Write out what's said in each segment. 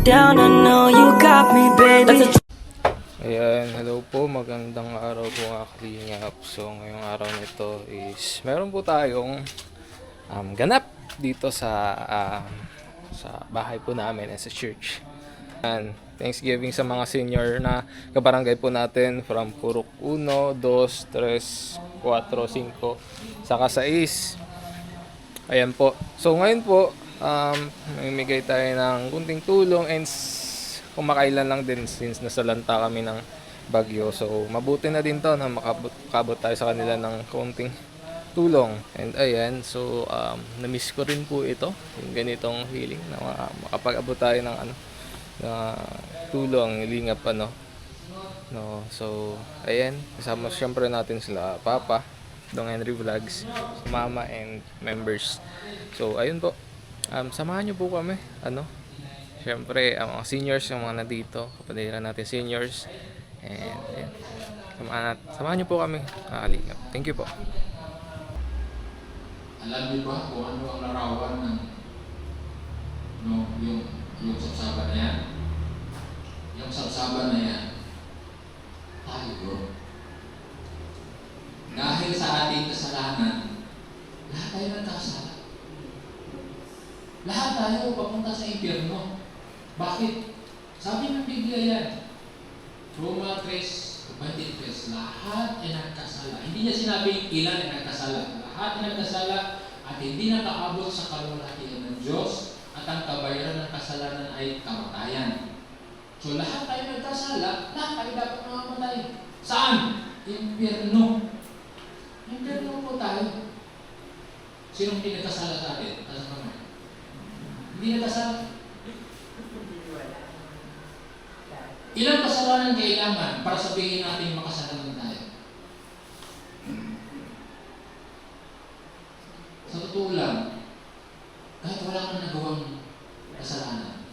down, I know you got me, baby. Ayan, hello po, magandang araw po mga kalingap. So ngayong araw nito is meron po tayong ganap dito sa bahay po namin as a church. And Thanksgiving sa mga senior na kabarangay po natin from Purok 1, 2, 3, 4, 5, saka 6. Ayan po. So ngayon po, mamimigay tayo ng kunting tulong and kumakailan lang din since nasalanta kami ng bagyo. So mabuti na din to na makabot tayo sa kanila ng kunting tulong. And ayan, so na-miss ko rin po ito, yung ganitong feeling na makapag-abot tayo ng na tulong, lingap no. So ayan, kasama syempre natin sila Papa Dong Henry Vlogs, si Mama and members. So ayun po, samahan niyo po kami syempre ang mga seniors, yung mga nandito, kapatiran natin seniors, and ayan, samahan niyo po kami kalingap. Thank you po. Alam niyo ba kung ano ang larawan ng yung sabsaban na yan? Yung sabsaban na yan, tayo. Dahil sa ating kasalanan, lahat tayo nagkasala. Lahat tayo papunta sa impyerno. Bakit? Sabi ng Biblia yan, Roma 3:23, lahat ay nagkasala. Hindi niya sinabi ilan ay nagkasala. Lahat ay nagkasala at hindi nakaabot sa kaluwalhatian ng Diyos at ang kabayaran ng kasalanan ay kamatayan. So lahat tayo nagkasala, lahat tayo dapat mamamatay. Saan? Impyerno. Impyerno po tayo. Sinong hindi nagkasala sa atin? Taas naman. Hindi nagkasala. Ilang kasalanan kailangan para sabihin natin makasalanan tayo? Sa totoo lang, kahit wala kang nagawang kasalanan,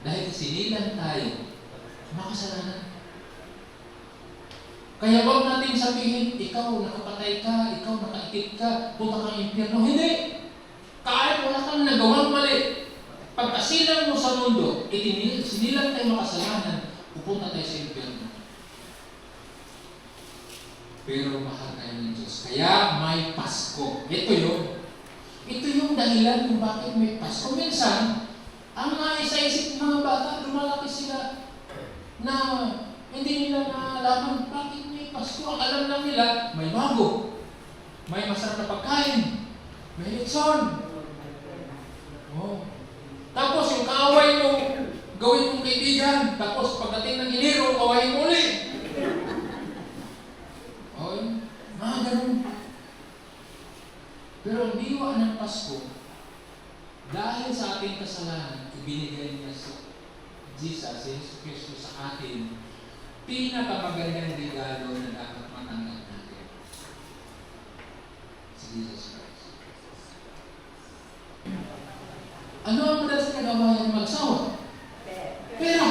dahil sinilan tayo, makasalanan. Kaya wag natin sabihin, ikaw nakapatay ka, ikaw nakaikip ka, punta kang impyerno. Hindi! Kahit wala kang nagawang mali, pagkasilang mo sa mundo, sinilang tayo makasalanan, pupunta tayo sa impyerno. Pero mahal tayo ng Diyos. Kaya may Pasko. Ito yung dahilan kung bakit may Pasko. Minsan, ang naisa-isip ng mga bata, lumalaki sila na hindi nila naalaman bakit may Pasko. Ang alam lang nila, may bago, may masarap na pagkain, may lechon. Oh. Tapos yung kaaway mo, gawin mong kaibigan. Tapos pagdating ng Enero, kawain mo ulit. Okay? Mga ganun. Pero ang diwa ng Pasko, dahil sa ating kasalanan, ibinigay niya sa Jesus, Jesus Cristo sa atin, pinakamagandang regalo na dapat matanggap natin. Si Jesus Christ. Ano ang madalas nagawa ng mag-asawa? Pera.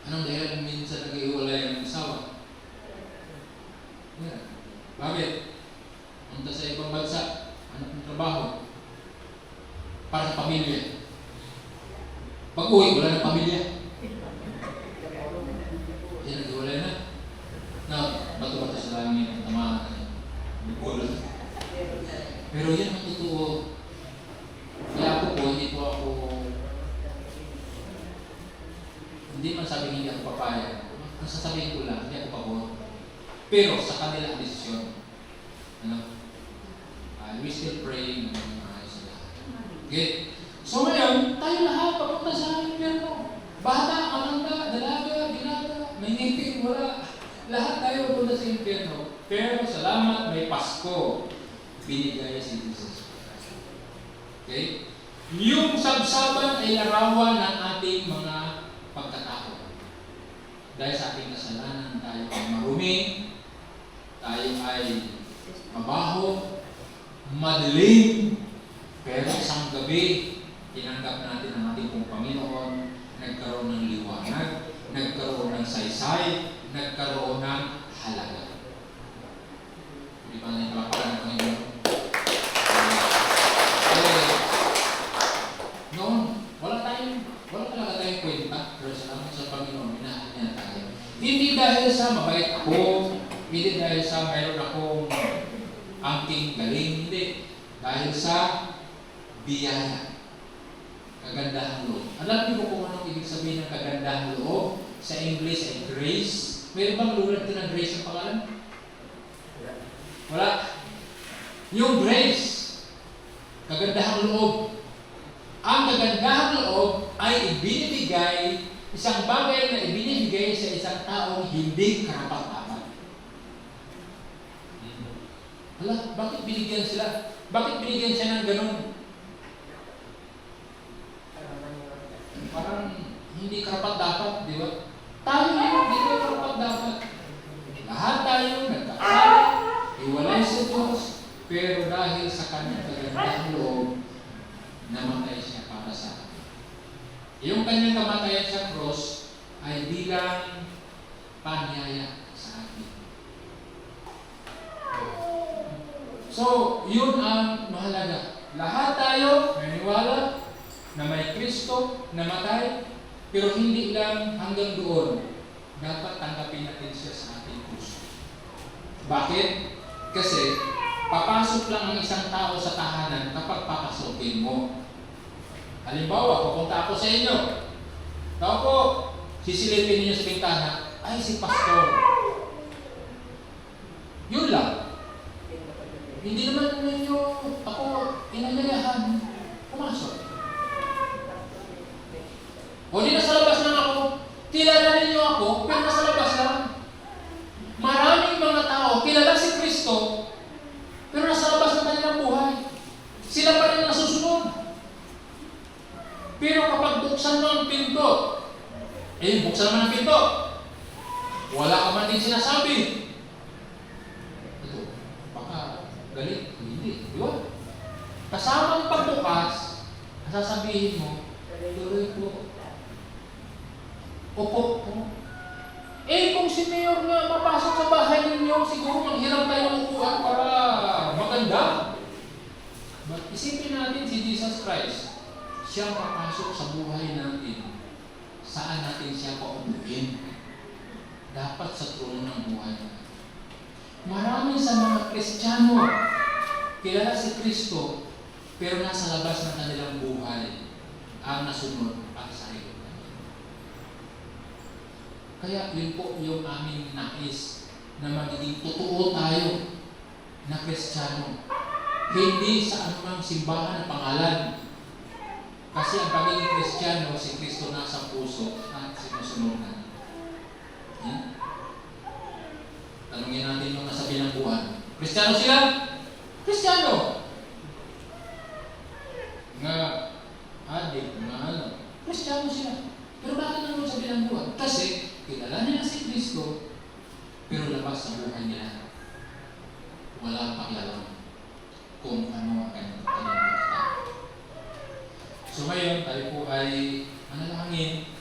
Anong dahilan minsan nag-iwalay ang mag-asawa? Pera. Bakit? Punta sa ibang bansa, hanap ng trabaho para sa pamilya. Pag-uwi, wala ng pamilya. Yan, nag-iwalay na. Bato-bato sa langit, tama. Bukulot. Pero yan ang totoo. Kaya hindi man sabihin hindi ako papayag. Ang sasabihin ko lang, hindi ako pabor. Pero sa kanila ang desisyon. We still praying na maayos sila. Okay? So ngayon, tayo lahat papunta sa impyerno. Bata, matanda, dalaga, ginata, may ngipin, wala. Lahat tayo papunta sa impyerno. Pero salamat, may Pasko. Binigay si Jesus. Okay? Yung sabsaban ay larawan ng ating mga pagkatao. Dahil sa ating kasalanan, tayo ay marumi, tayo ay mabaho, madilim, pero isang gabi, tinanggap natin ang ating pong Panginoon, nagkaroon ng liwanag, nagkaroon ng saysay, nagkaroon ng halaga. Hindi pa natin palapakan ng Panginoon. Hindi dahil sa mabait ako, hindi dahil sa mayroon akong angking galing, hindi. Dahil sa biyaya. Kagandahang loob. Alam niyo kung anong ibig sabihin ng kagandahang loob? Sa English ay grace. Mayroon bang lulat din ng grace ang pangalan? Wala. Yung grace, kagandahang loob. Ang kagandahang loob ay ibinibigay, isang bagay na ibinibigay sa isang taong hindi karapat-dapat. Hala, bakit binigyan sila? Bakit binigyan siya ng ganun? Parang hindi karapat-dapat, di ba? Tayo yun, hindi tayo karapat-dapat. Lahat tayo nagkakasala, iwalay sa Diyos, pero dahil sa kanyang kagandahang loob, namatay siya para sa atin. Yung kanyang kamatayan sa cross ay bilang panyaya sa atin. So, yun ang mahalaga. Lahat tayo naniniwala na may Kristo namatay, pero hindi lang hanggang doon. Dapat tanggapin natin siya sa ating puso. Bakit? Kasi papasok lang ang isang tao sa tahanan kapag papasokin mo. Halimbawa, pupunta ako sa inyo. Tao po, sisilipin ninyo sa bintana, ay si pastor. Yun lang. Hindi naman ninyo ako inanyayahan pumasok. O di nasa labas lang ako, kilala ninyo ako, pero nasa labas lang. Maraming mga tao, kilala si Kristo, pero nasa labas ng kanilang buhay. Sila pa rin nasusunod. Pero kapag buksan mo ang pinto, buksan mo ang pinto, wala ka man din sinasabi. Ito, baka galit, hindi, di ba? Kasamang pagbukas, sasabihin mo, tuloy po. Opo po. Kung si Mayor nga mapasok sa bahay ninyo, siguro manghiram tayo ng upuan para maganda. But isipin natin si Jesus Christ. Siya papasok sa buhay natin. Saan natin siya paupuin? Dapat sa trono ng buhay. Marami sa mga Kristiyano, kilala si Kristo, pero nasa labas ng kanilang buhay ang nasunod ang sarili. Kaya yun po yung aming nais na magiging totoo tayo na Kristiyano. Hindi sa anumang simbahan na pangalan. Kasi ang pagiging Kristiyano, si Kristo nasa puso at sinusunod natin. Tanungin natin nung nasa bilangguan. Kristiyano sila? Kristiyano! Nga adik, nga ano. Kristiyano sila. Pero bakit naman sa bilangguan? Kasi kilala nila si Kristo, pero labas sa buhay nila. Walang pakialam kung ano ang kanyang pagkakita. So ngayon, tayo po ay manalangin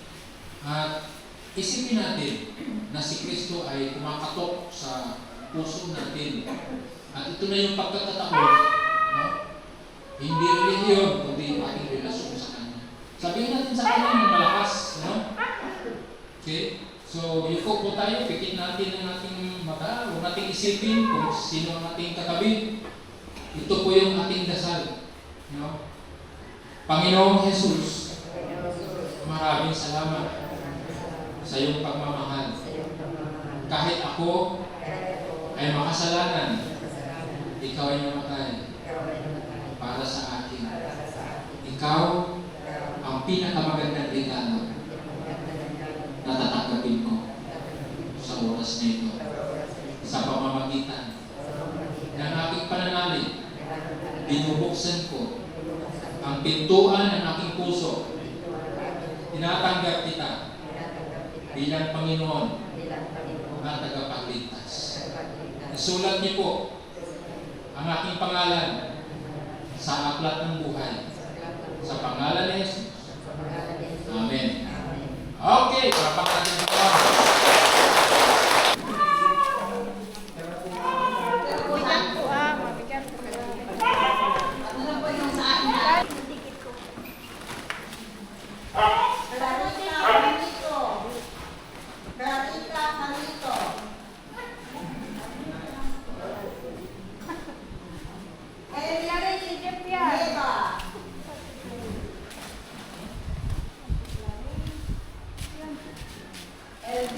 at isipin natin na si Kristo ay kumakatok sa puso natin. At ito na yung pagkakataon, no? Hindi relihiyon, kundi ating relasyon sa Kanya. Sabihin natin sa Kanya ng malakas, no? Okay? So, yuko po tayo, pikit natin ang ating mata, huwag nating isipin kung sino ang ating katabi. Ito po yung ating dasal. No? Panginoong Jesus, maraming salamat sa iyong pagmamahal. Kahit ako ay makasalanan, ikaw ay namatay para sa akin. Ikaw ang pinakamagandang regalo na tatanggapin ko sa oras na ito, sa pamamagitan ng aking pananalig. Binubuksan ko ang pintuan ng aking puso. Tinatanggap kita bilang Panginoon at tagapagligtas. Isulat niyo po ang aking pangalan sa aklat ng buhay. Sa pangalan ni Jesus. Amen. Okay, papak natin ito. Berarti ka Si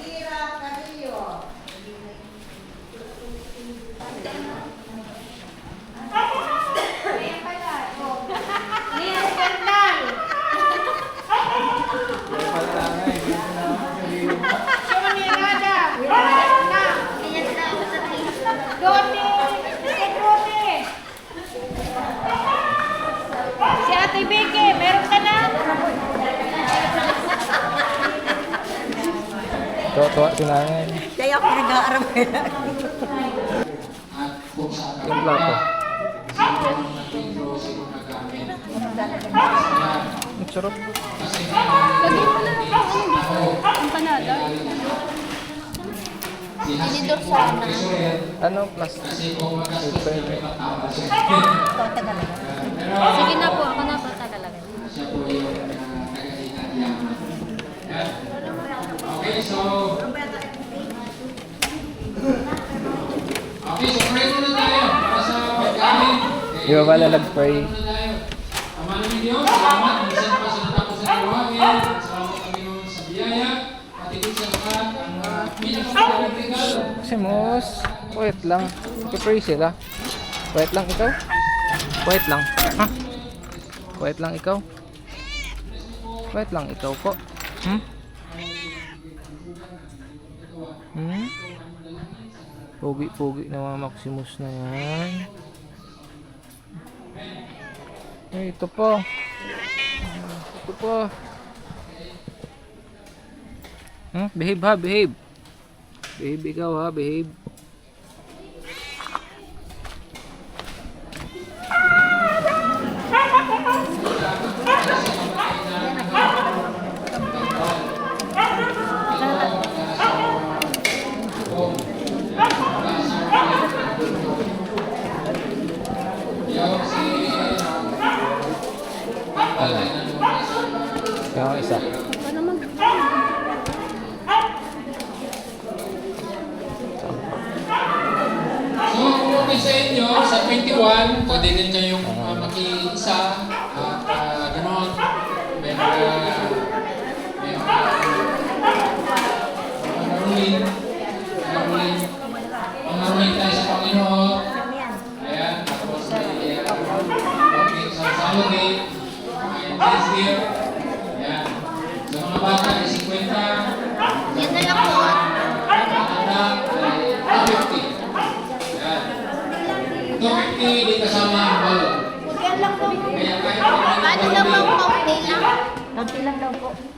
Ate Vicky, meron ka na? Tuwa si nanay. Kaya ako nag-aaral. At kung sa Yung plato. Ang sarap. Lagyan mo na ang panada. Tinidor sana. Ano? Plastic. Paper. Sige na po, ako na po tagalagay. siya po yung tagahitan niya. Yan. Okay, so pray muna tayo para sa pagkain. Di ba pala nag-pray? Muna tayo. Ama namin Diyos, salamat kung saan pa sa natapos na iwagin. Salamat Panginoon sa biyaya. At higit sa lahat, ang pinakamagandang regalo. Si Mos, quiet lang. Nag-pray sila. Quiet lang ikaw? Quiet lang. Ha? Quiet lang ikaw? Quiet lang ikaw po. Hmm? Hmm? Pogi-pogi na mga Maximus na yan. Ay, ito pa. Ito pa. Hmm? Behave ha, behave. Behave ikaw ha, behave. Kaya ang isa. So, kung okay sa inyo, sa 21, pwede din kayong makiisa at gano'n. May pangaruhin tayo sa Panginoon. Ayan, tapos may okay, sa Saturday, may this year. Ayan. Sa mga bata ay 50. Yan na lang po. Matanda ay 50. Ayan. 250, di kasama ang balo. Yan lang po. Kaya kahit Paano daw po kaunti lang? Konti lang daw po.